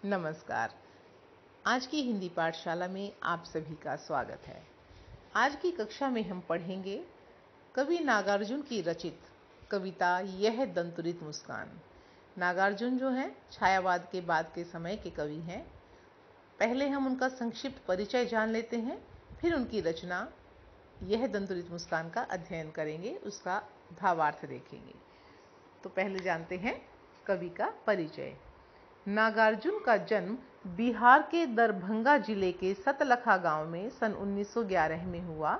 नमस्कार। आज की हिंदी पाठशाला में आप सभी का स्वागत है। आज की कक्षा में हम पढ़ेंगे कवि नागार्जुन की रचित कविता यह दंतुरित मुस्कान। नागार्जुन जो हैं छायावाद के बाद के समय के कवि हैं। पहले हम उनका संक्षिप्त परिचय जान लेते हैं, फिर उनकी रचना यह दंतुरित मुस्कान का अध्ययन करेंगे, उसका भावार्थ देखेंगे। तो पहले जानते हैं कवि का परिचय। नागार्जुन का जन्म बिहार के दरभंगा जिले के सतलखा गांव में सन 1911 में हुआ।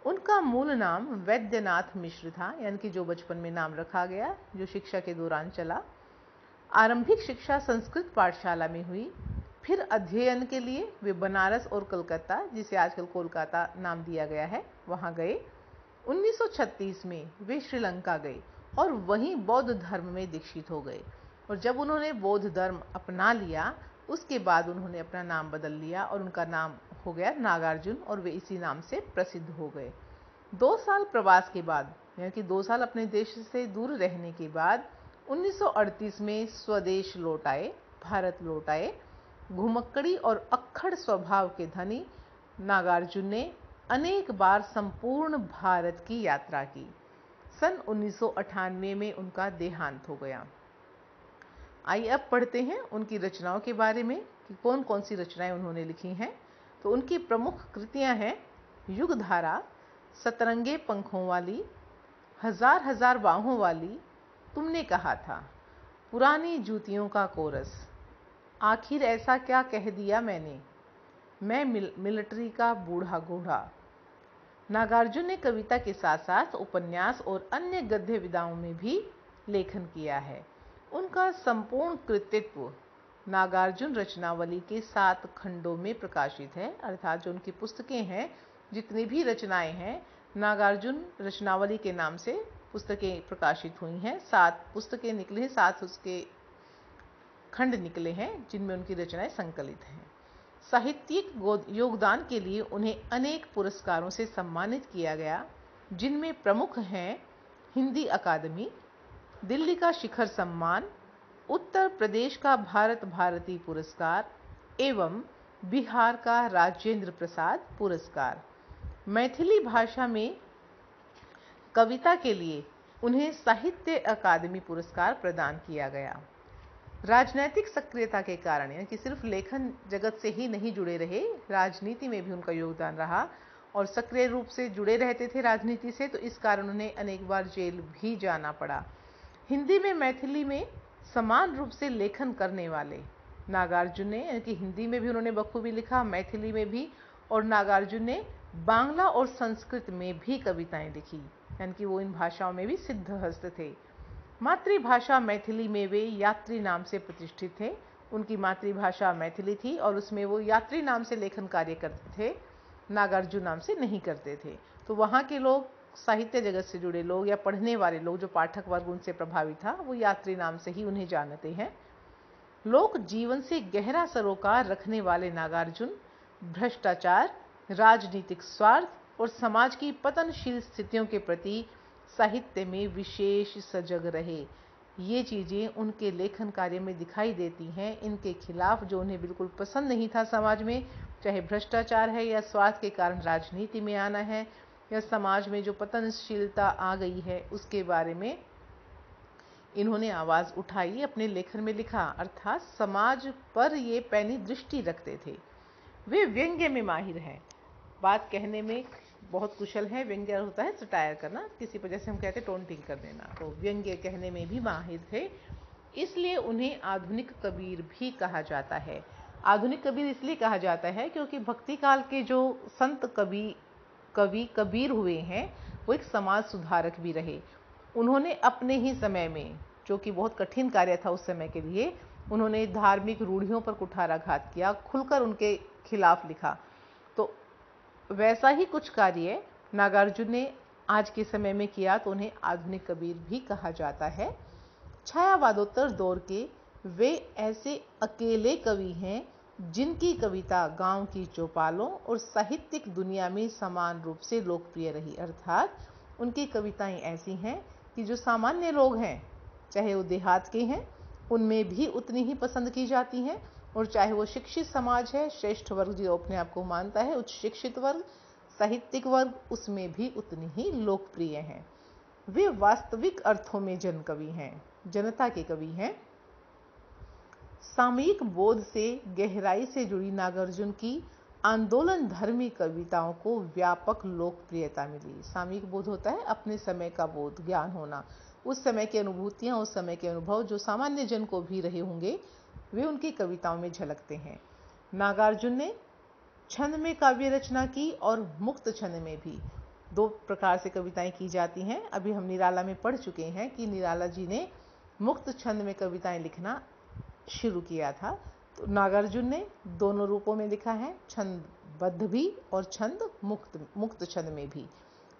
उनका मूल नाम वैद्यनाथ मिश्र था, यानी कि जो बचपन में नाम रखा गया, जो शिक्षा के दौरान चला। आरंभिक शिक्षा संस्कृत पाठशाला में हुई। फिर अध्ययन के लिए वे बनारस और कलकत्ता, जिसे आजकल कोलकाता नाम दिया गया है, वहां गए। 1936 में वे श्रीलंका गए और वहीं बौद्ध धर्म में दीक्षित हो गए। और जब उन्होंने बौद्ध धर्म अपना लिया, उसके बाद उन्होंने अपना नाम बदल लिया और उनका नाम हो गया नागार्जुन, और वे इसी नाम से प्रसिद्ध हो गए। 2 साल प्रवास के बाद, यानी कि 2 साल अपने देश से दूर रहने के बाद 1938 में स्वदेश लौट आए, भारत लौट आए। घुमक्कड़ी और अक्खड़ स्वभाव के धनी नागार्जुन ने अनेक बार संपूर्ण भारत की यात्रा की। सन 1998 में उनका देहांत हो गया। आइए अब पढ़ते हैं उनकी रचनाओं के बारे में कि कौन कौन सी रचनाएं उन्होंने लिखी हैं। तो उनकी प्रमुख कृतियां हैं युगधारा, सतरंगे पंखों वाली, हजार हजार बाहों वाली, तुमने कहा था, पुरानी जूतियों का कोरस, आखिर ऐसा क्या कह दिया मैंने, मैं मिलिट्री का बूढ़ा घोड़ा। नागार्जुन ने कविता के साथ साथ उपन्यास और अन्य गद्य विधाओं में भी लेखन किया है। उनका संपूर्ण कृतित्व नागार्जुन रचनावली के 7 खंडों में प्रकाशित है, अर्थात जो उनकी पुस्तकें हैं, जितनी भी रचनाएं हैं, नागार्जुन रचनावली के नाम से पुस्तकें प्रकाशित हुई हैं। 7 पुस्तकें निकली हैं, 7 उसके खंड निकले हैं जिनमें उनकी रचनाएं संकलित हैं। साहित्यिक योगदान के लिए उन्हें अनेक पुरस्कारों से सम्मानित किया गया, जिनमें प्रमुख हैं हिंदी अकादमी, दिल्ली का शिखर सम्मान, उत्तर प्रदेश का भारत भारती पुरस्कार एवं बिहार का राजेंद्र प्रसाद पुरस्कार। मैथिली भाषा में कविता के लिए उन्हें साहित्य अकादमी पुरस्कार प्रदान किया गया। राजनैतिक सक्रियता के कारण, यानी कि सिर्फ लेखन जगत से ही नहीं जुड़े रहे, राजनीति में भी उनका योगदान रहा और सक्रिय रूप से जुड़े रहते थे राजनीति से, तो इस कारण उन्हें अनेक बार जेल भी जाना पड़ा। हिंदी में मैथिली में समान रूप से लेखन करने वाले नागार्जुन ने, यानी कि हिंदी में भी उन्होंने बखूबी लिखा, मैथिली में भी, और नागार्जुन ने बांग्ला और संस्कृत में भी कविताएं लिखी, यानी कि वो इन भाषाओं में भी सिद्धहस्त थे। मातृभाषा मैथिली में वे यात्री नाम से प्रतिष्ठित थे। उनकी मातृभाषा मैथिली थी और उसमें वो यात्री नाम से लेखन कार्य करते थे, नागार्जुन नाम से नहीं करते थे। तो वहाँ के लोग, साहित्य जगत से जुड़े लोग या पढ़ने वाले लोग, जो पाठक वर्ग उनसे प्रभावित था, वो यात्री नाम से ही उन्हें जानते हैं। लोक जीवन से गहरा सरोकार रखने वाले नागार्जुन भ्रष्टाचार, राजनीतिक स्वार्थ और समाज की पतनशील स्थितियों के प्रति साहित्य में विशेष सजग रहे। ये चीज़ें उनके लेखन कार्य में दिखाई देती हैं। इनके खिलाफ, जो उन्हें बिल्कुल पसंद नहीं था समाज में, चाहे भ्रष्टाचार है या स्वार्थ के कारण राजनीति में आना है या समाज में जो पतनशीलता आ गई है, उसके बारे में इन्होंने आवाज़ उठाई, अपने लेखन में लिखा, अर्थात समाज पर ये पैनी दृष्टि रखते थे। वे व्यंग्य में माहिर हैं, बात कहने में बहुत कुशल है। व्यंग्य होता है सटायर करना, किसी पर जैसे हम कहते हैं टोंटिंग कर देना, तो व्यंग्य कहने में भी माहिर थे। इसलिए उन्हें आधुनिक कबीर भी कहा जाता है। आधुनिक कबीर इसलिए कहा जाता है क्योंकि भक्ति काल के जो संत कवि कबीर हुए हैं, वो एक समाज सुधारक भी रहे। उन्होंने अपने ही समय में, जो कि बहुत कठिन कार्य था उस समय के लिए, उन्होंने धार्मिक रूढ़ियों पर कुठाराघात किया, खुलकर उनके खिलाफ लिखा। तो वैसा ही कुछ कार्य नागार्जुन ने आज के समय में किया, तो उन्हें आधुनिक कबीर भी कहा जाता है। छायावादोत्तर दौर के वे ऐसे अकेले कवि हैं जिनकी कविता गांव की चौपालों और साहित्यिक दुनिया में समान रूप से लोकप्रिय रही, अर्थात उनकी कविताएं ऐसी हैं कि जो सामान्य लोग हैं, चाहे वो देहात के हैं, उनमें भी उतनी ही पसंद की जाती हैं, और चाहे वो शिक्षित समाज है, श्रेष्ठ वर्ग जो अपने आप को मानता है, उच्च शिक्षित वर्ग, साहित्यिक वर्ग, उसमें भी उतनी ही लोकप्रिय हैं। वे वास्तविक अर्थों में जनकवि हैं, जनता के कवि हैं। सामयिक बोध से गहराई से जुड़ी नागार्जुन की आंदोलन धर्मी कविताओं को व्यापक लोकप्रियता मिली। सामयिक बोध होता है अपने समय का बोध, ज्ञान होना, उस समय की अनुभूतियां, उस समय के अनुभव जो सामान्य जन को भी रहे होंगे, वे उनकी कविताओं में झलकते हैं। नागार्जुन ने छंद में काव्य रचना की और मुक्त छंद में भी। दो प्रकार से कविताएं की जाती हैं। अभी हम निराला में पढ़ चुके हैं कि निराला जी ने मुक्त छंद में कविताएं लिखना शुरू किया था। तो नागार्जुन ने दोनों रूपों में लिखा है, छंदबद्ध भी और छंद मुक्त छंद में भी।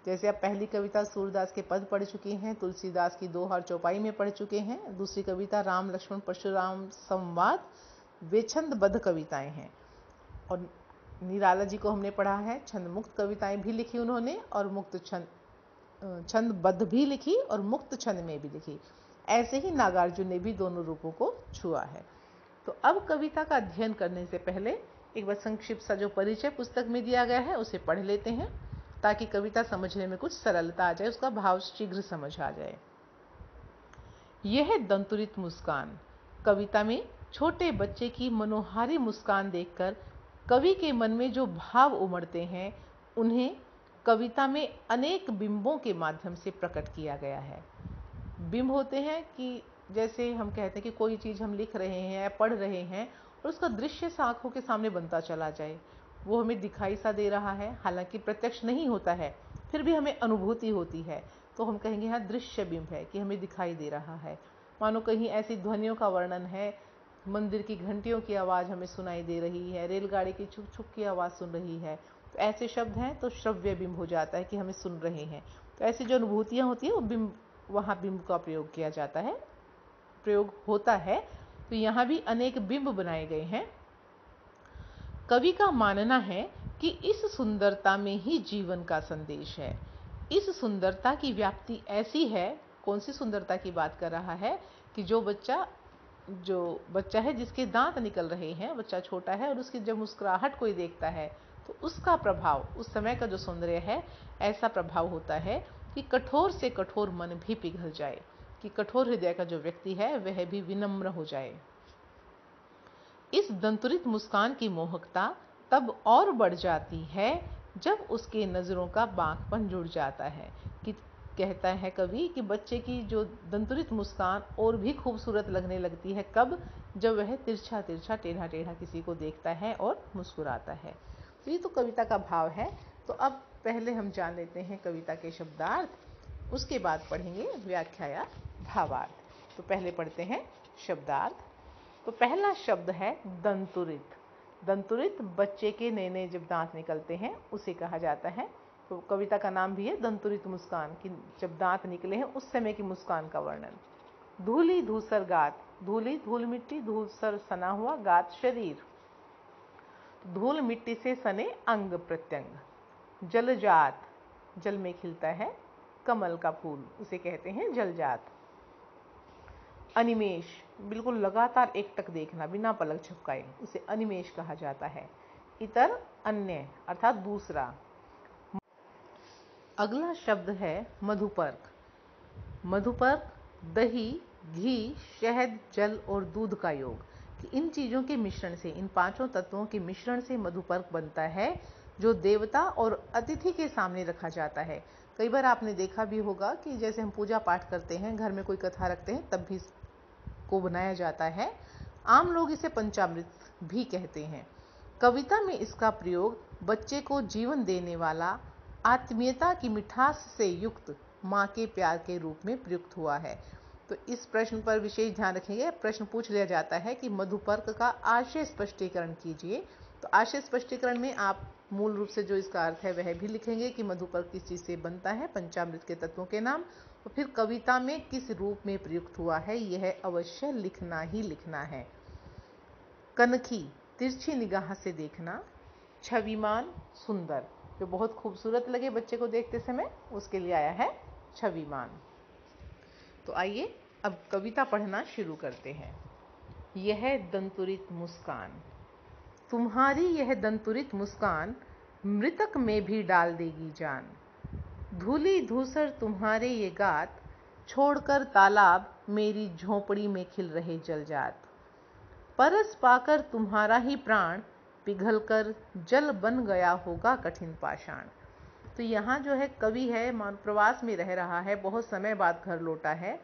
जैसे आप पहली कविता सूरदास के पद पढ़ चुके हैं, तुलसीदास की दोहा और चौपाई में पढ़ चुके हैं। दूसरी कविता राम लक्ष्मण परशुराम संवाद, वे छंदबद्ध कविताएं हैं। और निराला जी को हमने पढ़ा है, छंद मुक्त कविताएं भी लिखी उन्होंने, और मुक्त छंदबद्ध भी लिखी और मुक्त छंद में भी लिखी। ऐसे ही नागार्जुन ने भी दोनों रूपों को छुआ है। तो अब कविता का अध्ययन करने से पहले एक बार संक्षिप्त सा जो परिचय पुस्तक में दिया गया है उसे पढ़ लेते हैं, ताकि कविता समझने में कुछ सरलता आ जाए, उसका भाव शीघ्र समझ आ जाए। यह दंतुरित मुस्कान। कविता में छोटे बच्चे की मनोहारी मुस्कान देखकर कवि के मन में जो भाव उमड़ते हैं, उन्हें कविता में अनेक बिंबों के माध्यम से प्रकट किया गया है। बिंब होते हैं कि जैसे हम कहते हैं कि कोई चीज़ हम लिख रहे हैं या पढ़ रहे हैं और उसका दृश्य सा आंखों के सामने बनता चला जाए, वो हमें दिखाई सा दे रहा है, हालांकि प्रत्यक्ष नहीं होता है, फिर भी हमें अनुभूति होती है, तो हम कहेंगे हाँ दृश्य बिंब है, कि हमें दिखाई दे रहा है। मानो कहीं ऐसी ध्वनियों का वर्णन है, मंदिर की घंटियों की आवाज़ हमें सुनाई दे रही है, रेलगाड़ी की छुक छुक की आवाज़ सुन रही है, तो ऐसे शब्द हैं तो श्रव्य बिंब हो जाता है कि हमें सुन रहे हैं। तो ऐसी जो अनुभूतियाँ होती हैं वो बिंब, वहाँ बिंब का प्रयोग किया जाता है, प्रयोग होता है। तो यहाँ भी अनेक बिंब बनाए गए हैं। कवि का मानना है कि इस सुंदरता में ही जीवन का संदेश है। इस सुंदरता की व्याप्ति ऐसी है, कौन सी सुंदरता की बात कर रहा है, कि जो बच्चा है जिसके दांत निकल रहे हैं, बच्चा छोटा है और उसकी जब मुस्कुराहट कोई देखता है तो उसका प्रभाव, उस समय का जो सौंदर्य है, ऐसा प्रभाव होता है कि कठोर से कठोर मन भी पिघल जाए, कि कठोर हृदय का जो व्यक्ति है वह भी विनम्र हो जाए। इस दंतुरित मुस्कान की मोहकता तब और बढ़ जाती है जब उसके नज़रों का बांकपन जुड़ जाता है। कि कहता है कवि कि बच्चे की जो दंतुरित मुस्कान और भी खूबसूरत लगने लगती है, कब? जब वह तिरछा तिरछा टेढ़ा टेढ़ा किसी को देखता है और मुस्कुराता है। तो ये तो कविता का भाव है। तो अब पहले हम जान लेते हैं कविता के शब्दार्थ, उसके बाद पढ़ेंगे व्याख्या या भावार्थ। तो पहले पढ़ते हैं शब्दार्थ। तो पहला शब्द है दंतुरित। दंतुरित बच्चे के नए नए जब दांत निकलते हैं उसे कहा जाता है। तो कविता का नाम भी है दंतुरित मुस्कान, कि जब दांत निकले हैं उस समय की मुस्कान का वर्णन। धूली धूसर गात। धूली धूल मिट्टी, धूसर सना हुआ, गात शरीर, धूल मिट्टी से सने अंग प्रत्यंग। जलजात, जल में खिलता है कमल का फूल, उसे कहते हैं जलजात। अनिमेष, बिल्कुल लगातार एकटक देखना बिना पलक झपकाए, उसे अनिमेष कहा जाता है। इतर, अन्य अर्थात दूसरा। अगला शब्द है मधुपर्क। मधुपर्क दही, घी, शहद, जल और दूध का योग, कि इन चीज़ों के मिश्रण से, इन पांचों तत्वों के मिश्रण से मधुपर्क बनता है, जो देवता और अतिथि के सामने रखा जाता है। कई बार आपने देखा भी होगा कि जैसे हम पूजा पाठ करते हैं, घर में कोई कथा रखते हैं, तब भी को बनाया जाता है। आम लोग इसे पंचामृत भी कहते हैं। कविता में इसका प्रयोग बच्चे को जीवन देने वाला, आत्मीयता की मिठास से युक्त माँ के प्यार के रूप में प्रयुक्त हुआ है। तो इस प्रश्न पर विशेष ध्यान रखेंगे। प्रश्न पूछ लिया जाता है कि मधुपर्क का आशय स्पष्टीकरण कीजिए। तो आशय स्पष्टीकरण में आप मूल रूप से जो इसका अर्थ है वह भी लिखेंगे कि मधुपर्क किस चीज़ से बनता है, पंचामृत के तत्वों के नाम, और फिर कविता में किस रूप में प्रयुक्त हुआ है, यह अवश्य लिखना ही लिखना है। कनखी, तिरछी निगाह से देखना। छविमान, सुंदर, जो बहुत खूबसूरत लगे बच्चे को देखते समय, उसके लिए आया है छविमान। तो आइए अब कविता पढ़ना शुरू करते हैं। यह दंतुरित मुस्कान, तुम्हारी यह दंतुरित मुस्कान मृतक में भी डाल देगी जान। धूली धूसर तुम्हारे ये गात, छोड़कर तालाब मेरी झोंपड़ी में खिल रहे जलजात। परस पाकर तुम्हारा ही प्राण, पिघलकर जल बन गया होगा कठिन पाषाण। तो यहाँ जो है कवि है प्रवास में रह रहा है, बहुत समय बाद घर लौटा है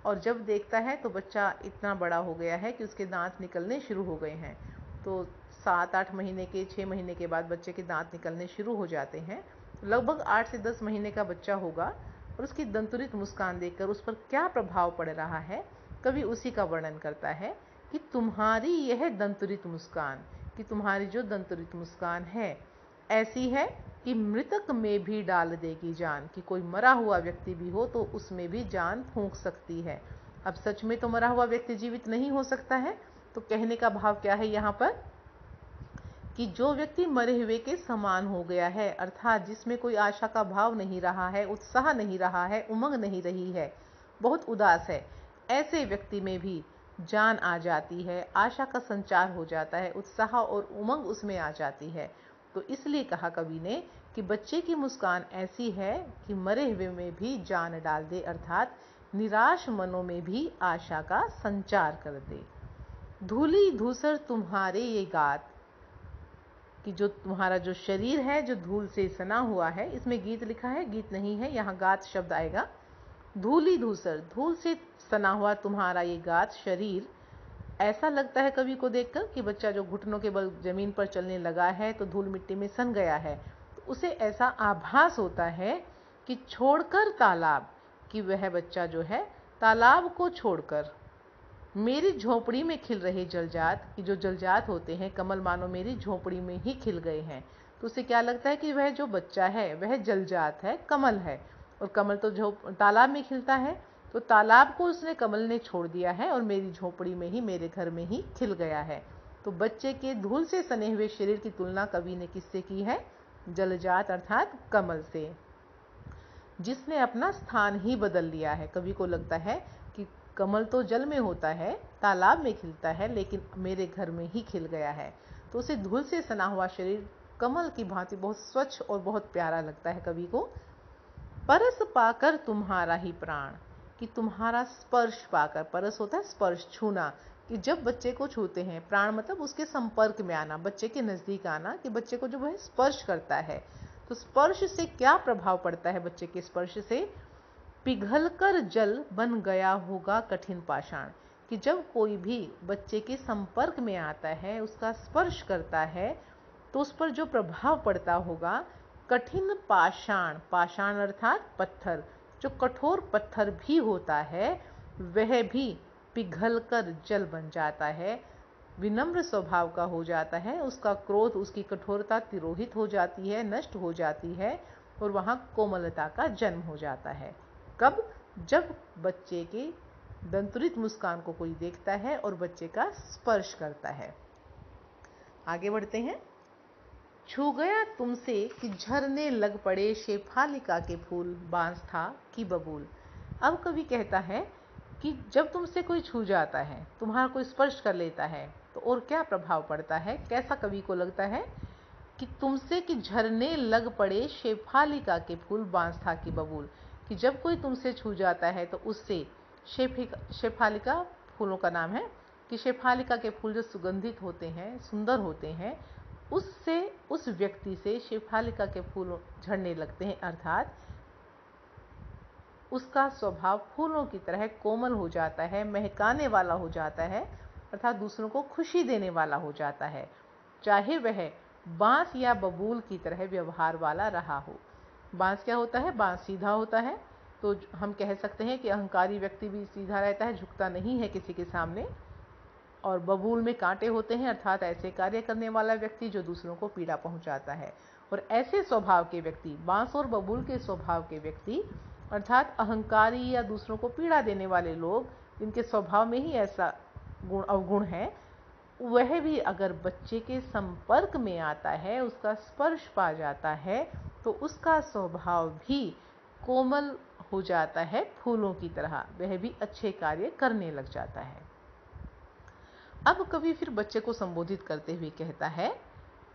और जब देखता है तो बच्चा इतना बड़ा हो गया है कि उसके दांत निकलने शुरू हो गए हैं। तो 7-8 महीने के 6 महीने के बाद बच्चे के दांत निकलने शुरू हो जाते हैं। लगभग 8 से 10 महीने का बच्चा होगा और उसकी दंतुरित मुस्कान देखकर उस पर क्या प्रभाव पड़ रहा है, कवि उसी का वर्णन करता है कि तुम्हारी यह दंतुरित मुस्कान, कि तुम्हारी जो दंतुरित मुस्कान है ऐसी है कि मृतक में भी डाल देगी जान, कि कोई मरा हुआ व्यक्ति भी हो तो उसमें भी जान फूंक सकती है। अब सच में तो मरा हुआ व्यक्ति जीवित नहीं हो सकता है, तो कहने का भाव क्या है यहाँ पर कि जो व्यक्ति मरे हुए के समान हो गया है, अर्थात जिसमें कोई आशा का भाव नहीं रहा है, उत्साह नहीं रहा है, उमंग नहीं रही है, बहुत उदास है, ऐसे व्यक्ति में भी जान आ जाती है, आशा का संचार हो जाता है, उत्साह और उमंग उसमें आ जाती है। तो इसलिए कहा कवि ने कि बच्चे की मुस्कान ऐसी है कि मरे हुए में भी जान डाल दे, अर्थात निराश मनों में भी आशा का संचार कर दे। धूली धूसर तुम्हारे ये गात, कि जो तुम्हारा जो शरीर है जो धूल से सना हुआ है, इसमें गीत लिखा है, गीत नहीं है, यहाँ गात शब्द आएगा। धूली धूसर, धूल से सना हुआ तुम्हारा ये गात शरीर, ऐसा लगता है कवि को देखकर कि बच्चा जो घुटनों के बल जमीन पर चलने लगा है तो धूल मिट्टी में सन गया है, तो उसे ऐसा आभास होता है कि छोड़कर तालाब, कि वह बच्चा जो है तालाब को छोड़कर मेरी झोपड़ी में खिल रहे जलजात, कि जो जलजात होते हैं कमल मानो मेरी झोपड़ी में ही खिल गए हैं। तो उसे क्या लगता है कि वह जो बच्चा है वह जलजात है, कमल है, और कमल तो तालाब में खिलता है, तो तालाब को उसने कमल ने छोड़ दिया है और मेरी झोपड़ी में ही, मेरे घर में ही खिल गया है। तो बच्चे के धूल से सने हुए शरीर की तुलना कवि ने किससे की है? जलजात अर्थात कमल से, जिसने अपना स्थान ही बदल लिया है। कवि को लगता है कि कमल तो जल में होता है, तालाब में खिलता है, लेकिन मेरे घर में ही खिल गया है। तो उसे धूल से सना हुआ शरीर कमल की भांति बहुत स्वच्छ और बहुत प्यारा लगता है कवि को। परस पाकर तुम्हारा ही प्राण, कि तुम्हारा स्पर्श पाकर, परस होता है स्पर्श, छूना, कि जब बच्चे को छूते हैं, प्राण मतलब उसके संपर्क में आना, बच्चे के नजदीक आना, कि बच्चे को जो वह स्पर्श करता है, तो स्पर्श से क्या प्रभाव पड़ता है? बच्चे के स्पर्श से पिघलकर जल बन गया होगा कठिन पाषाण, कि जब कोई भी बच्चे के संपर्क में आता है, उसका स्पर्श करता है, तो उस पर जो प्रभाव पड़ता होगा कठिन पाषाण, पाषाण अर्थात पत्थर, जो कठोर पत्थर भी होता है वह भी पिघलकर जल बन जाता है, विनम्र स्वभाव का हो जाता है, उसका क्रोध, उसकी कठोरता तिरोहित हो जाती है, नष्ट हो जाती है, और वहाँ कोमलता का जन्म हो जाता है। कब? जब बच्चे के दंतुरित मुस्कान को कोई देखता है और बच्चे का स्पर्श करता है। आगे बढ़ते हैं। छू गया तुमसे कि झरने लग पड़े, शेफालिका के फूल बांस था कि बबूल। अब कवि कहता है कि जब तुमसे कोई छू जाता है, तुम्हारा कोई स्पर्श कर लेता है, तो और क्या प्रभाव पड़ता है? कैसा कवि को लगता है कि तुमसे कि झरने लग पड़े, शेफालिका के फूल बांस था कि बबूल, कि जब कोई तुमसे छू जाता है तो उससे शेफालिका फूलों का नाम है, कि शेफालिका के फूल जो सुगंधित होते हैं, सुंदर होते हैं, उससे, उस व्यक्ति से शेफालिका के फूल झड़ने लगते हैं, अर्थात उसका स्वभाव फूलों की तरह कोमल हो जाता है, महकाने वाला हो जाता है, अर्थात दूसरों को खुशी देने वाला हो जाता है, चाहे वह बांस या बबूल की तरह व्यवहार वाला रहा हो। बांस क्या होता है? बांस सीधा होता है, तो हम कह सकते हैं कि अहंकारी व्यक्ति भी सीधा रहता है, झुकता नहीं है किसी के सामने। और बबूल में कांटे होते हैं, अर्थात ऐसे कार्य करने वाला व्यक्ति जो दूसरों को पीड़ा पहुंचाता है। और ऐसे स्वभाव के व्यक्ति, बांस और बबूल के स्वभाव के व्यक्ति, अर्थात अहंकारी या दूसरों को पीड़ा देने वाले लोग, जिनके स्वभाव में ही ऐसा गुण अवगुण है, वह भी अगर बच्चे के संपर्क में आता है, उसका स्पर्श पा जाता है, तो उसका स्वभाव भी कोमल हो जाता है, फूलों की तरह, वह भी अच्छे कार्य करने लग जाता है। अब कवि फिर बच्चे को संबोधित करते हुए कहता है,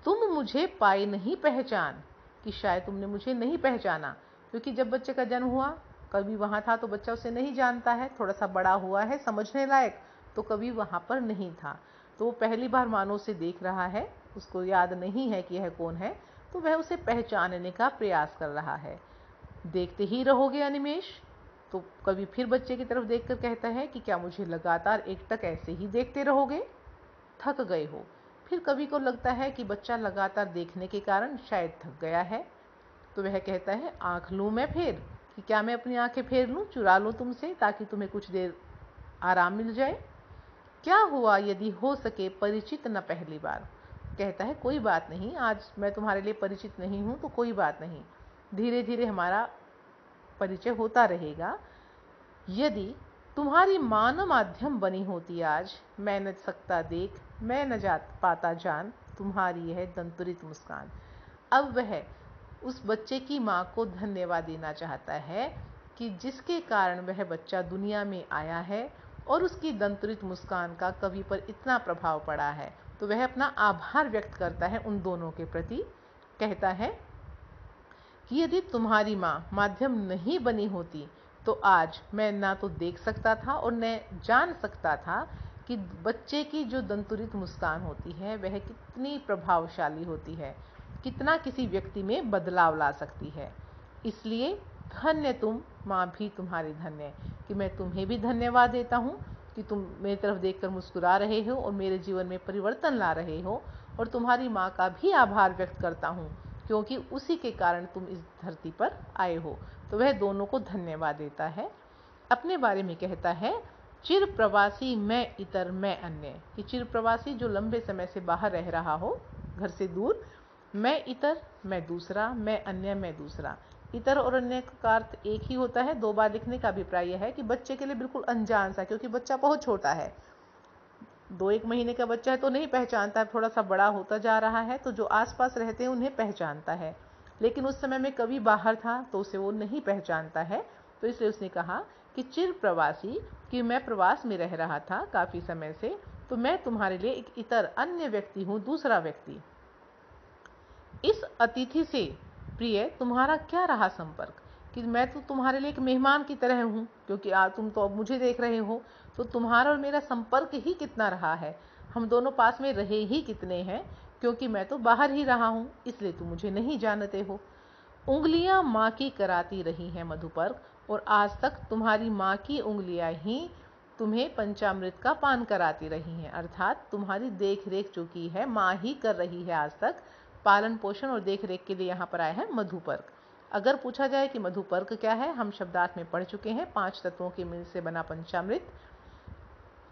तुम मुझे पाए नहीं पहचान, कि शायद तुमने मुझे नहीं पहचाना, क्योंकि जब बच्चे का जन्म हुआ कवि वहां था तो बच्चा उसे नहीं जानता है। थोड़ा सा बड़ा हुआ है समझने लायक तो कवि वहां पर नहीं था, तो वो पहली बार मानो उसे देख रहा है, उसको याद नहीं है कि यह कौन है, तो वह उसे पहचानने का प्रयास कर रहा है। देखते ही रहोगे अनिमेष? तो कवि फिर बच्चे की तरफ देखकर कहता है कि क्या मुझे लगातार एकटक ऐसे ही देखते रहोगे? थक गए हो? फिर कवि को लगता है कि बच्चा लगातार देखने के कारण शायद थक गया है, तो वह कहता है, आंख लूं मैं फेर, कि क्या मैं अपनी आंखें फेर लूं, चुरा लूं तुमसे, ताकि तुम्हें कुछ देर आराम मिल जाए? क्या हुआ यदि हो सके परिचित न पहली बार? कहता है, कोई बात नहीं, आज मैं तुम्हारे लिए परिचित नहीं हूं तो कोई बात नहीं, धीरे धीरे हमारा परिचय होता रहेगा। यदि तुम्हारी मान माध्यम बनी होती आज, मैं न सकता देख, मैं न जा पाता जान, तुम्हारी यह दंतुरित मुस्कान। अब वह उस बच्चे की माँ को धन्यवाद देना चाहता है कि जिसके कारण वह बच्चा दुनिया में आया है और उसकी दंतुरित मुस्कान का कवि पर इतना प्रभाव पड़ा है। तो वह अपना आभार व्यक्त करता है उन दोनों के प्रति। कहता है कि यदि तुम्हारी माँ माध्यम नहीं बनी होती तो आज मैं ना तो देख सकता था और न जान सकता था कि बच्चे की जो दंतुरित मुस्कान होती है वह कितनी प्रभावशाली होती है, कितना किसी व्यक्ति में बदलाव ला सकती है। इसलिए धन्य तुम माँ भी तुम्हारी धन्य, कि मैं तुम्हें भी धन्यवाद देता हूँ कि तुम मेरी तरफ देखकर मुस्कुरा रहे हो और मेरे जीवन में परिवर्तन ला रहे हो, और तुम्हारी माँ का भी आभार व्यक्त करता हूँ क्योंकि उसी के कारण तुम इस धरती पर आए हो। तो वह दोनों को धन्यवाद देता है। अपने बारे में कहता है, चिर प्रवासी मैं इतर मैं अन्य, कि चिर प्रवासी जो लंबे समय से बाहर रह रहा हो घर से दूर, मैं इतर मैं दूसरा, मैं अन्य मैं दूसरा। इतर और अन्य का अर्थ एक ही होता है, दो बार लिखने का अभिप्राय यह है कि बच्चे के लिए बिल्कुल अनजान सा, क्योंकि बच्चा बहुत छोटा है, 2-1 महीने का बच्चा है तो नहीं पहचानता है, थोड़ा सा बड़ा होता जा रहा है तो जो आसपास रहते हैं उन्हें पहचानता है, लेकिन उस समय में कवि बाहर था तो उसे वो नहीं पहचानता है। तो इसलिए उसने कहा कि चिर प्रवासी, कि मैं प्रवास में रह रहा था काफी समय से, तो मैं तुम्हारे लिए एक इतर अन्य व्यक्ति हूँ, दूसरा व्यक्ति। इस अतिथि से प्रिय तुम्हारा क्या रहा संपर्क, कि मैं तो तुम्हारे लिए एक मेहमान की तरह हूँ, क्योंकि तुम तो अब मुझे देख रहे हो, तो तुम्हारा और मेरा संपर्क ही कितना रहा है, हम दोनों पास में रहे ही कितने हैं, क्योंकि मैं तो बाहर ही रहा हूँ, इसलिए तुम मुझे नहीं जानते हो। उंगलियां माँ की कराती रही हैं मधुपर्क, और आज तक तुम्हारी माँ की उंगलियां ही तुम्हें पंचामृत का पान कराती रही हैं, अर्थात तुम्हारी देख रेख जो की है माँ ही कर रही है आज तक, पालन पोषण और देख रेख के लिए यहाँ पर आया है मधुपर्क। अगर पूछा जाए कि मधुपर्क क्या है, हम शब्दार्थ में पढ़ चुके हैं, 5 तत्वों के मिल से बना पंचामृत।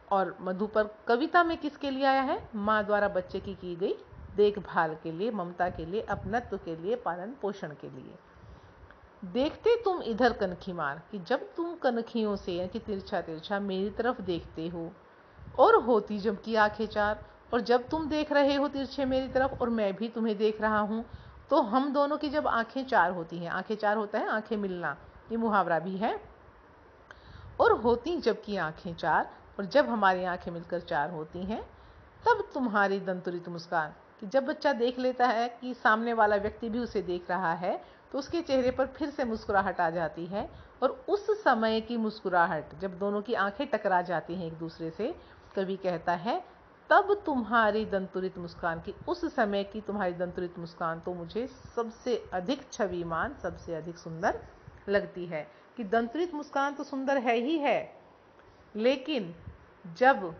और मधुपर्क कविता में किसके लिए आया है? माँ द्वारा बच्चे की गई देखभाल के लिए, ममता के लिए, अपनत्व के लिए, पालन पोषण के लिए। देखते तुम इधर कनखी मार, कि जब तुम कनखियों से यानी कि तिरछा तिरछा मेरी तरफ देखते हो, और होती जबकि आंखें चार, और जब तुम देख रहे हो तिरछे मेरी तरफ और मैं भी तुम्हें देख रहा हूं, तो हम दोनों की जब आंखें चार होती हैं, आंखें चार होता है आंखें मिलना, ये मुहावरा भी है, और होती जबकि आंखें चार, और जब हमारी आंखें मिलकर चार होती हैं, तब तुम्हारी दंतुरित मुस्कान, कि जब बच्चा देख लेता है कि सामने वाला व्यक्ति भी उसे देख रहा है, तो उसके चेहरे पर फिर से मुस्कुराहट आ जाती है, और उस समय की मुस्कुराहट जब दोनों की आंखें टकरा जाती हैं एक दूसरे से, कवि कहता है, तब तुम्हारी दंतुरित मुस्कान, की उस समय की तुम्हारी दंतुरित मुस्कान तो मुझे सबसे अधिक छविमान, सबसे अधिक सुंदर लगती है। कि दंतुरित मुस्कान तो सुंदर है ही है, लेकिन जब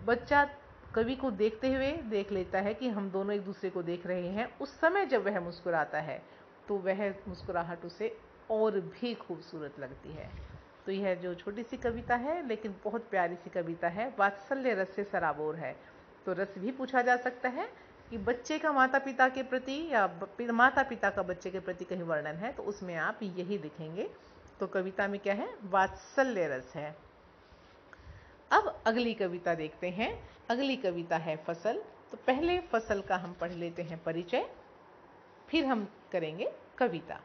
बच्चा कवि को देखते हुए देख लेता है कि हम दोनों एक दूसरे को देख रहे हैं, उस समय जब वह मुस्कुराता है तो वह मुस्कुराहट उसे और भी खूबसूरत लगती है। तो यह जो छोटी सी कविता है लेकिन बहुत प्यारी सी कविता है, वात्सल्य रस से सराबोर है। तो रस भी पूछा जा सकता है कि बच्चे का माता पिता के प्रति या माता पिता का बच्चे के प्रति कहीं वर्णन है, तो उसमें आप यही लिखेंगे। तो कविता में क्या है? वात्सल्य रस है। अब अगली कविता देखते हैं। अगली कविता है फसल। तो पहले फसल का हम पढ़ लेते हैं परिचय, फिर हम करेंगे कविता।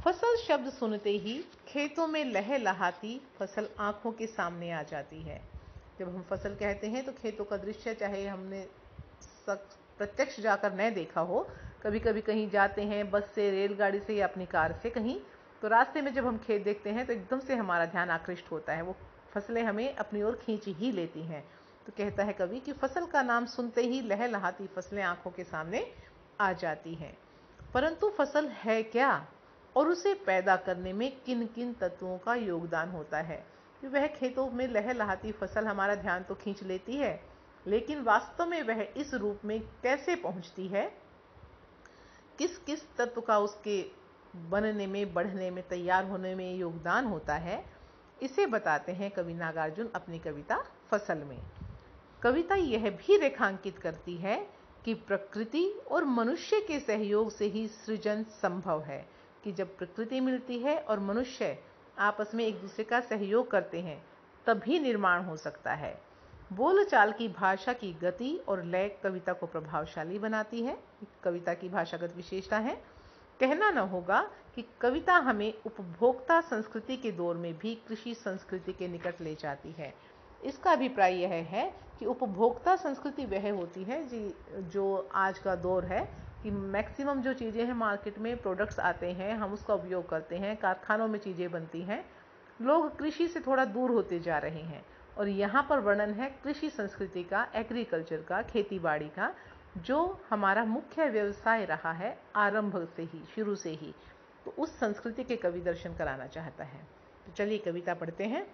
फसल शब्द सुनते ही खेतों में लहलहाती फसल आंखों के सामने आ जाती है। जब हम फसल कहते हैं तो खेतों का दृश्य, चाहे हमने प्रत्यक्ष जाकर न देखा हो, कभी कभी कहीं जाते हैं बस से, रेलगाड़ी से या अपनी कार से कहीं, तो रास्ते में जब हम खेत देखते हैं तो एकदम से हमारा ध्यान आकृष्ट होता है, वो फसलें हमें अपनी ओर खींच ही लेती हैं। तो कहता है कवि कि फसल का नाम सुनते ही लहलहाती फसलें आंखों के सामने आ जाती हैं। परंतु फसल है क्या और उसे पैदा करने में किन किन तत्वों का योगदान होता है? कि वह खेतों में लहलहाती फसल हमारा ध्यान तो खींच लेती है, लेकिन वास्तव में वह इस रूप में कैसे पहुंचती है, किस किस तत्व का उसके बनने में, बढ़ने में, तैयार होने में योगदान होता है, इसे बताते हैं कवि नागार्जुन अपनी कविता फसल में। कविता यह भी रेखांकित करती है कि प्रकृति और मनुष्य के सहयोग से ही सृजन संभव है, कि जब प्रकृति मिलती है और मनुष्य आपस में एक दूसरे का सहयोग करते हैं तभी निर्माण हो सकता है। बोलचाल की भाषा की गति और लय कविता को प्रभावशाली बनाती है, कविता की भाषागत विशेषता है। कहना न होगा कि कविता हमें उपभोक्ता संस्कृति के दौर में भी कृषि संस्कृति के निकट ले जाती है। इसका अभिप्राय यह है कि उपभोक्ता संस्कृति वह होती है जो आज का दौर है, कि मैक्सिमम जो चीज़ें हैं मार्केट में, प्रोडक्ट्स आते हैं, हम उसका उपयोग करते हैं, कारखानों में चीज़ें बनती हैं, लोग कृषि से थोड़ा दूर होते जा रहे हैं। और यहाँ पर वर्णन है कृषि संस्कृति का, एग्रीकल्चर का, खेती बाड़ी का, जो हमारा मुख्य व्यवसाय रहा है आरंभ से ही, शुरू से ही। तो उस संस्कृति के कवि दर्शन कराना चाहता है। तो चलिए कविता पढ़ते हैं।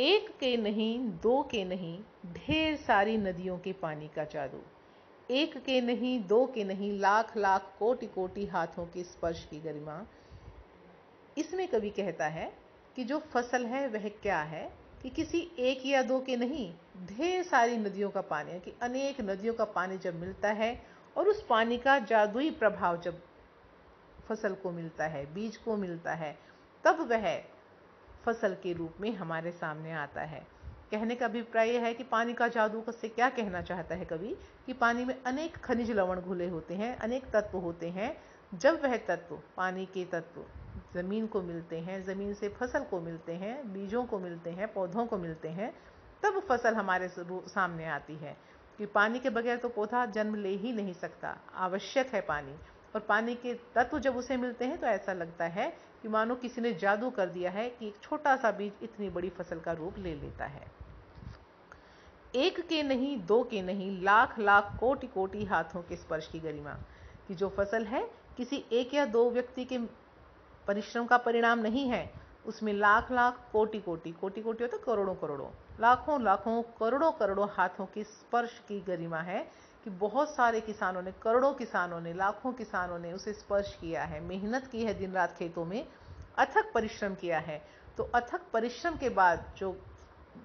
एक के नहीं, दो के नहीं, ढेर सारी नदियों के पानी का जादू। एक के नहीं, दो के नहीं, लाख लाख कोटि कोटि हाथों के स्पर्श की गरिमा। इसमें कवि कहता है कि जो फसल है वह क्या है, कि किसी एक या दो के नहीं, ढेर सारी नदियों का पानी है, कि अनेक नदियों का पानी जब मिलता है और उस पानी का जादुई प्रभाव जब फसल को मिलता है, बीज को मिलता है, तब वह फसल के रूप में हमारे सामने आता है। कहने का अभिप्राय है कि पानी का जादू से क्या कहना चाहता है कवि, कि पानी में अनेक खनिज लवण घुले होते हैं, अनेक तत्व होते हैं। जब वह तत्व, पानी के तत्व ज़मीन को मिलते हैं, ज़मीन से फसल को मिलते हैं, बीजों को मिलते हैं, पौधों को मिलते हैं, तब फसल हमारे सामने आती है। कि पानी के बगैर तो पौधा जन्म ले ही नहीं सकता, आवश्यक है पानी। और पानी के तत्व जब उसे मिलते हैं तो ऐसा लगता है कि मानो किसी ने जादू कर दिया है, कि एक छोटा सा बीज इतनी बड़ी फसल का रूप ले लेता है। एक के नहीं, दो के नहीं, लाख लाख कोटि कोटि हाथों के स्पर्श की गरिमा। कि जो फसल है किसी एक या दो व्यक्ति के परिश्रम का परिणाम नहीं है, उसमें लाख लाख कोटि कोटि, कोटि कोटि होता करोड़ों करोड़ों, लाखों लाखों, करोड़ों करोड़ों हाथों के स्पर्श की गरिमा है। कि बहुत सारे किसानों ने, करोड़ों किसानों ने, लाखों किसानों ने उसे स्पर्श किया है, मेहनत की है, दिन रात खेतों में अथक परिश्रम किया है। तो अथक परिश्रम के बाद जो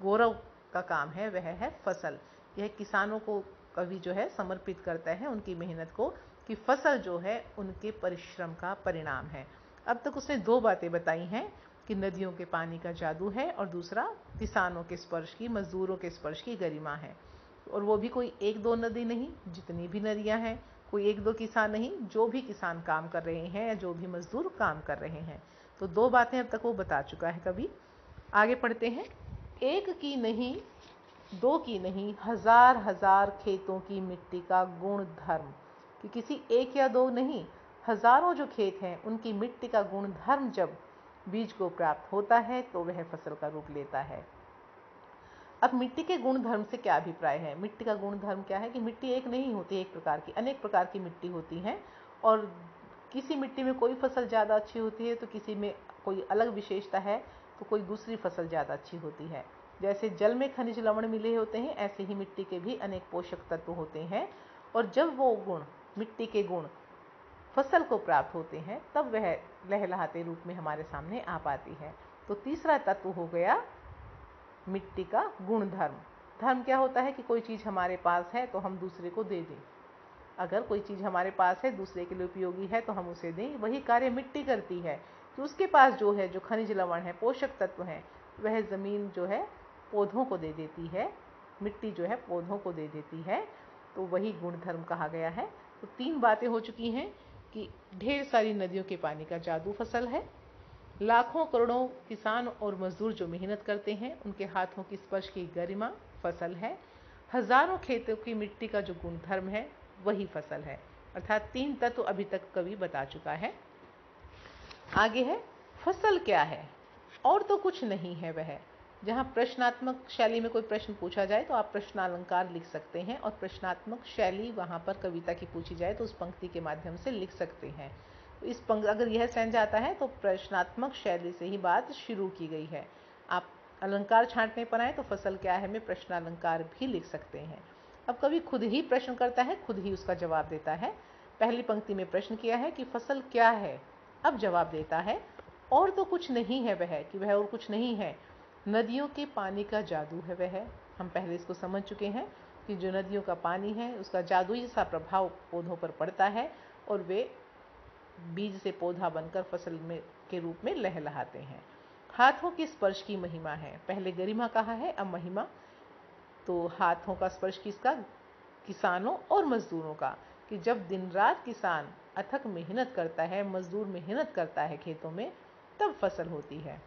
गौरव का काम है वह है फसल। यह किसानों को कवि जो है समर्पित करता है, उनकी मेहनत को, कि फसल जो है उनके परिश्रम का परिणाम है। अब तक उसने दो बातें बताई हैं, कि नदियों के पानी का जादू है और दूसरा किसानों के स्पर्श की, मजदूरों के स्पर्श की गरिमा है। और वो भी कोई एक दो नदी नहीं, जितनी भी नदियां हैं, कोई एक दो किसान नहीं, जो भी किसान काम कर रहे हैं या जो भी मजदूर काम कर रहे हैं। तो दो बातें अब तक वो बता चुका है कवि। आगे पढ़ते हैं। एक की नहीं, दो की नहीं, हजार हजार खेतों की मिट्टी का गुण धर्म। कि किसी एक या दो नहीं, हजारों जो खेत हैं उनकी मिट्टी का गुण धर्म जब बीज को प्राप्त होता है तो वह फसल का रूप लेता है। अब मिट्टी के गुण धर्म से क्या अभिप्राय है? मिट्टी का गुण धर्म क्या है, कि मिट्टी एक नहीं होती, एक प्रकार की, अनेक प्रकार की मिट्टी होती है। और किसी मिट्टी में कोई फसल ज़्यादा अच्छी होती है तो किसी में कोई अलग विशेषता है, तो कोई दूसरी फसल ज़्यादा अच्छी होती है। जैसे जल में खनिज लवण मिले होते हैं, ऐसे ही मिट्टी के भी अनेक पोषक तत्व होते हैं। और जब वो गुण, मिट्टी के गुण फसल को प्राप्त होते हैं तब वह लहलहाते रूप में हमारे सामने आ पाती है। तो तीसरा तत्व हो गया मिट्टी का गुण धर्म। धर्म क्या होता है, कि कोई चीज़ हमारे पास है तो हम दूसरे को दे दें। अगर कोई चीज़ हमारे पास है, दूसरे के लिए उपयोगी है, तो हम उसे दें। वही कार्य मिट्टी करती है, कि उसके पास जो है, जो खनिज लवण है, पोषक तत्व हैं, वह ज़मीन जो है पौधों को दे देती है, मिट्टी जो है पौधों को दे देती है। तो वही गुण धर्म कहा गया है। तो तीन बातें हो चुकी हैं, कि ढेर सारी नदियों के पानी का जादू फसल है, लाखों करोड़ों किसान और मजदूर जो मेहनत करते हैं, उनके हाथों की स्पर्श की गरिमा फसल है। हजारों खेतों की मिट्टी का जो गुणधर्म है वही फसल है। अर्थात 3 तत्व अभी तक कवि बता चुका है। आगे है फसल क्या है, और तो कुछ नहीं है वह। जहाँ प्रश्नात्मक शैली में कोई प्रश्न पूछा जाए तो आप प्रश्नालंकार लिख सकते हैं, और प्रश्नात्मक शैली वहाँ पर कविता की पूछी जाए तो उस पंक्ति के माध्यम से लिख सकते हैं। इस अगर यह सेंस आता है तो प्रश्नात्मक शैली से ही बात शुरू की गई है। आप अलंकार छांटने पर आए तो फसल क्या है में प्रश्नालंकार भी लिख सकते हैं। अब कवि खुद ही प्रश्न करता है, खुद ही उसका जवाब देता है। पहली पंक्ति में प्रश्न किया है कि फसल क्या है, अब जवाब देता है और तो कुछ नहीं है वह, कि वह और कुछ नहीं है। नदियों के पानी का जादू है वह। हम पहले इसको समझ चुके हैं कि जो नदियों का पानी है उसका जादुई सा प्रभाव पौधों पर पड़ता है और वे बीज से पौधा बनकर फसल में के रूप में लहलहाते हैं। हाथों के स्पर्श की महिमा है। पहले गरिमा कहा है, अब महिमा। तो हाथों का स्पर्श किसका? किसानों और मजदूरों का, कि जब दिन रात किसान अथक मेहनत करता है, मजदूर मेहनत करता है खेतों में, तब फसल होती है।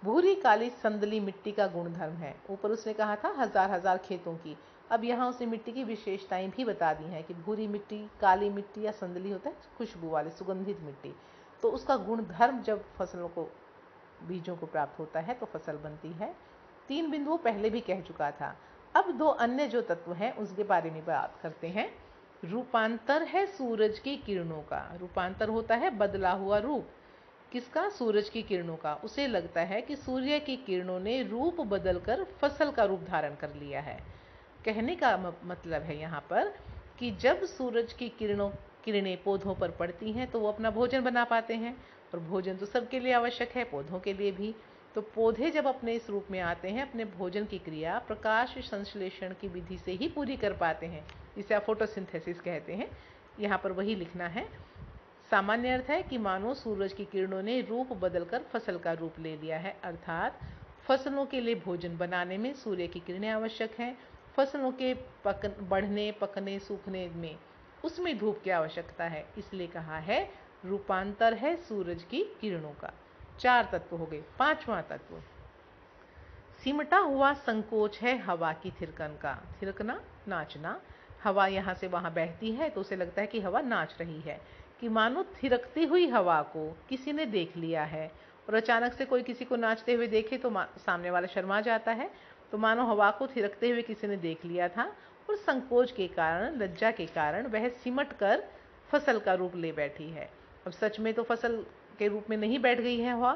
भूरी काली संदली मिट्टी का गुणधर्म है। ऊपर उसने कहा था हजार हजार खेतों की, अब यहाँ उसने मिट्टी की विशेषताएं भी बता दी हैं कि भूरी मिट्टी, काली मिट्टी या संदली होता है खुशबू वाली सुगंधित मिट्टी, तो उसका गुणधर्म जब फसलों को, बीजों को प्राप्त होता है तो फसल बनती है। 3 बिंदुओं पहले भी कह चुका था। अब 2 अन्य जो तत्व हैं उसके बारे में बात करते हैं। रूपांतर है सूरज की किरणों का। रूपांतर होता है बदला हुआ रूप। किसका? सूरज की किरणों का। उसे लगता है कि सूर्य की किरणों ने रूप बदलकर फसल का रूप धारण कर लिया है। कहने का मतलब है यहाँ पर कि जब सूरज की किरणें पौधों पर पड़ती हैं तो वो अपना भोजन बना पाते हैं, और भोजन तो सबके लिए आवश्यक है, पौधों के लिए भी। तो पौधे जब अपने इस रूप में आते हैं, अपने भोजन की क्रिया प्रकाश संश्लेषण की विधि से ही पूरी कर पाते हैं, जिसे आप फोटोसिंथेसिस कहते हैं। यहाँ पर वही लिखना है। सामान्य अर्थ है कि मानो सूरज की किरणों ने रूप बदलकर फसल का रूप ले लिया है, अर्थात फसलों के लिए भोजन बनाने में सूर्य की किरणें आवश्यक हैं। फसलों के बढ़ने, पकने, सूखने में उसमें धूप की आवश्यकता है, इसलिए कहा है रूपांतर है सूरज की किरणों का। 4 तत्व हो गए। 5वां तत्व सिमटा हुआ संकोच है हवा की थिरकन का। थिरकना, नाचना। हवा यहाँ से वहाँ बहती है तो उसे लगता है कि हवा नाच रही है, कि मानो थिरकती हुई हवा को किसी ने देख लिया है। और अचानक से कोई किसी को नाचते हुए देखे तो सामने वाला शर्मा जाता है। तो मानो हवा को थिरकते हुए किसी ने देख लिया था, और संकोच के कारण, लज्जा के कारण वह सिमट कर फसल का रूप ले बैठी है। अब सच में तो फसल के रूप में नहीं बैठ गई है हवा।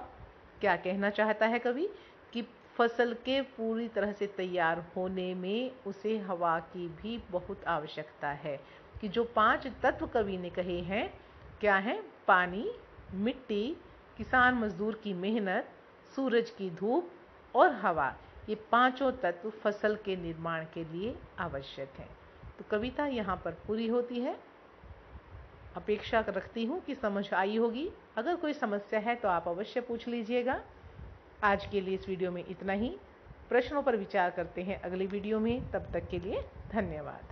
क्या कहना चाहता है कवि? कि फसल के पूरी तरह से तैयार होने में उसे हवा की भी बहुत आवश्यकता है। कि जो 5 तत्व कवि ने कहे हैं, क्या है? पानी, मिट्टी, किसान मजदूर की मेहनत, सूरज की धूप और हवा, ये 5 तत्व फसल के निर्माण के लिए आवश्यक हैं। तो कविता यहाँ पर पूरी होती है। अपेक्षा रखती हूँ कि समझ आई होगी। अगर कोई समस्या है तो आप अवश्य पूछ लीजिएगा। आज के लिए इस वीडियो में इतना ही। प्रश्नों पर विचार करते हैं अगली वीडियो में। तब तक के लिए धन्यवाद।